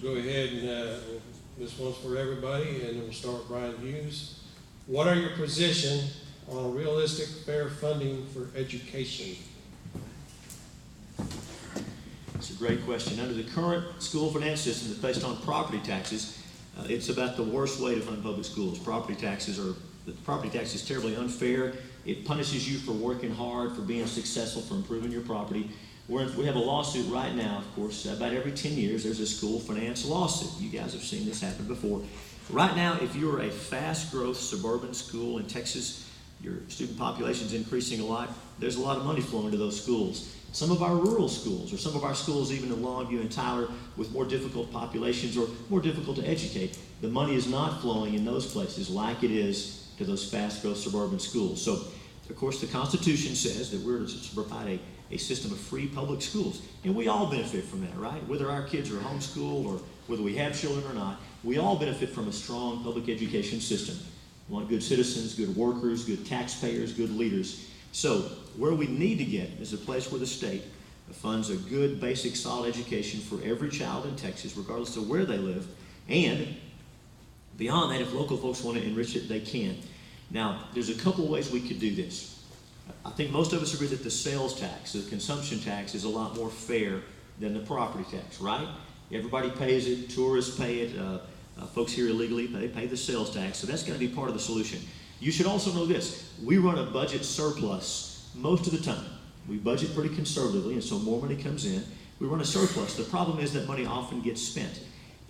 go ahead and this one's for everybody, and we'll start with Bryan Hughes. What are your position on realistic fair funding for education? It's a great question. Under the current school finance system that's based on property taxes, it's about the worst way to fund public schools. The property tax is terribly unfair. It punishes you for working hard, for being successful, for improving your property. We have a lawsuit right now, of course, about every 10 years there's a school finance lawsuit. You guys have seen this happen before. Right now, if you're a fast growth suburban school in Texas, your student population is increasing a lot, there's a lot of money flowing to those schools. Some of our rural schools, or some of our schools even in Longview and Tyler with more difficult populations or more difficult to educate, the money is not flowing in those places like it is to those fast growth suburban schools. So, of course, the Constitution says that we're to provide a system of free public schools. And we all benefit from that, right? Whether our kids are homeschooled or whether we have children or not, we all benefit from a strong public education system. We want good citizens, good workers, good taxpayers, good leaders. So where we need to get is a place where the state funds a good, basic, solid education for every child in Texas, regardless of where they live. And beyond that, if local folks want to enrich it, they can. Now, there's a couple ways we could do this. I think most of us agree that the sales tax, the consumption tax, is a lot more fair than the property tax, right? Everybody pays it, tourists pay it, folks here illegally, they pay the sales tax, so that's going to be part of the solution. You should also know this, we run a budget surplus most of the time. We budget pretty conservatively, and so more money comes in. We run a surplus. The problem is that money often gets spent.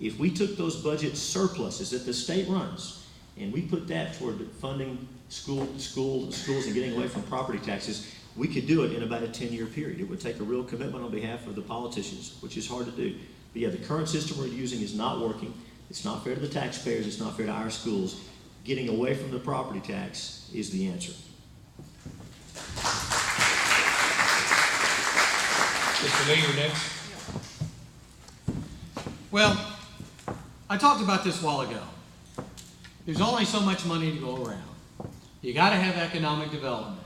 If we took those budget surpluses that the state runs, and we put that toward funding schools and getting away from property taxes, we could do it in about a 10-year period. It would take a real commitment on behalf of the politicians, which is hard to do. But yeah, the current system we're using is not working. It's not fair to the taxpayers. It's not fair to our schools. Getting away from the property tax is the answer. Mr. Lee, you're next. Well, I talked about this a while ago. There's only so much money to go around. You got to have economic development.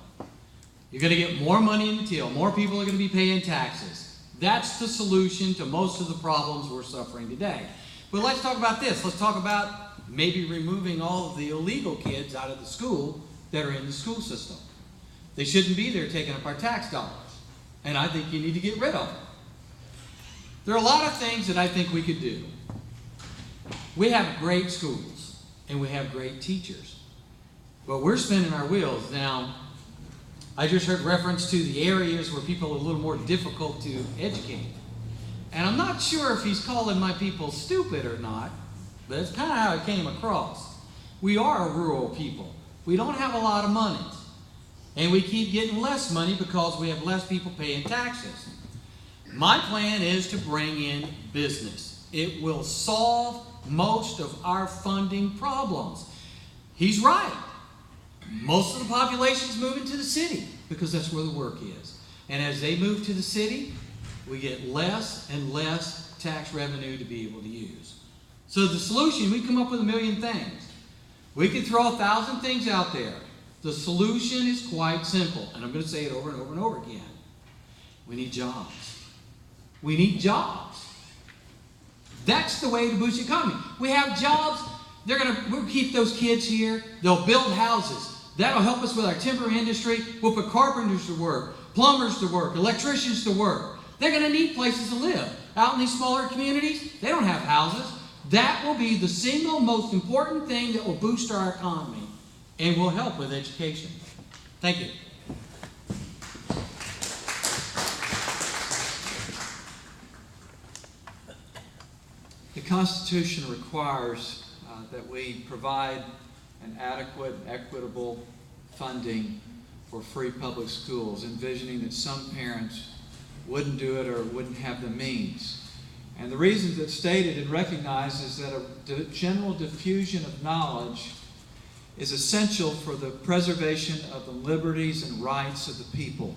You're going to get more money in the till. More people are going to be paying taxes. That's the solution to most of the problems we're suffering today. But let's talk about this. Let's talk about maybe removing all of the illegal kids out of the school that are in the school system. They shouldn't be there taking up our tax dollars. And I think you need to get rid of them. There are a lot of things that I think we could do. We have great schools and we have great teachers. But we're spinning our wheels. Now, I just heard reference to the areas where people are a little more difficult to educate. And I'm not sure if he's calling my people stupid or not, but that's kind of how it came across. We are a rural people. We don't have a lot of money. And we keep getting less money because we have less people paying taxes. My plan is to bring in business. It will solve most of our funding problems. He's right. Most of the population is moving to the city because that's where the work is. And as they move to the city, we get less and less tax revenue to be able to use. So the solution, we come up with a million things. We could throw 1,000 things out there. The solution is quite simple, and I'm going to say it over and over and over again. We need jobs. We need jobs. That's the way to boost the economy. We have jobs. We'll keep those kids here. They'll build houses. That'll help us with our timber industry. We'll put carpenters to work, plumbers to work, electricians to work. They're going to need places to live. Out in these smaller communities, they don't have houses. That will be the single most important thing that will boost our economy and will help with education. Thank you. The Constitution requires that we provide an adequate and equitable funding for free public schools, envisioning that some parents wouldn't do it or wouldn't have the means. And the reasons that's stated and recognized is that a general diffusion of knowledge is essential for the preservation of the liberties and rights of the people.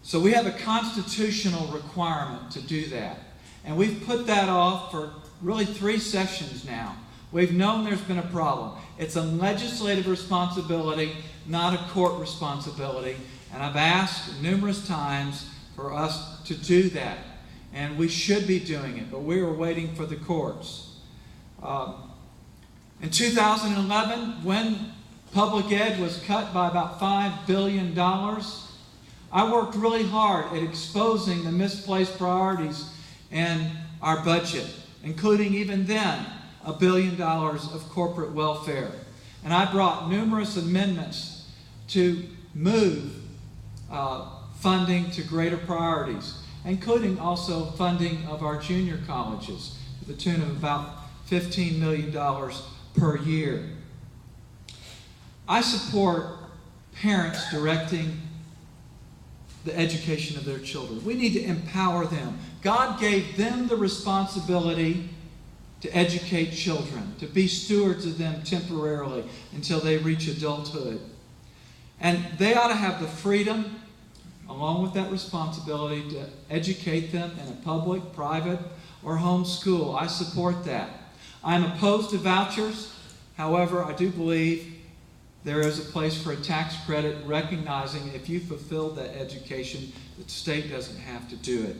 So we have a constitutional requirement to do that. And we've put that off for really 3 sessions now. We've known there's been a problem. It's a legislative responsibility, not a court responsibility. And I've asked numerous times for us to do that. and we should be doing it, but we are waiting for the courts. In 2011, when public ed was cut by about $5 billion, I worked really hard at exposing the misplaced priorities in our budget, including even then $1 billion of corporate welfare. And I brought numerous amendments to move funding to greater priorities, including also funding of our junior colleges to the tune of about $15 million per year. I support parents directing the education of their children. We need to empower them. God gave them the responsibility to educate children, to be stewards of them temporarily until they reach adulthood. And they ought to have the freedom, along with that responsibility, to educate them in a public, private, or home school. I support that. I'm opposed to vouchers. However, I do believe there is a place for a tax credit, recognizing if you fulfilled that education, the state doesn't have to do it.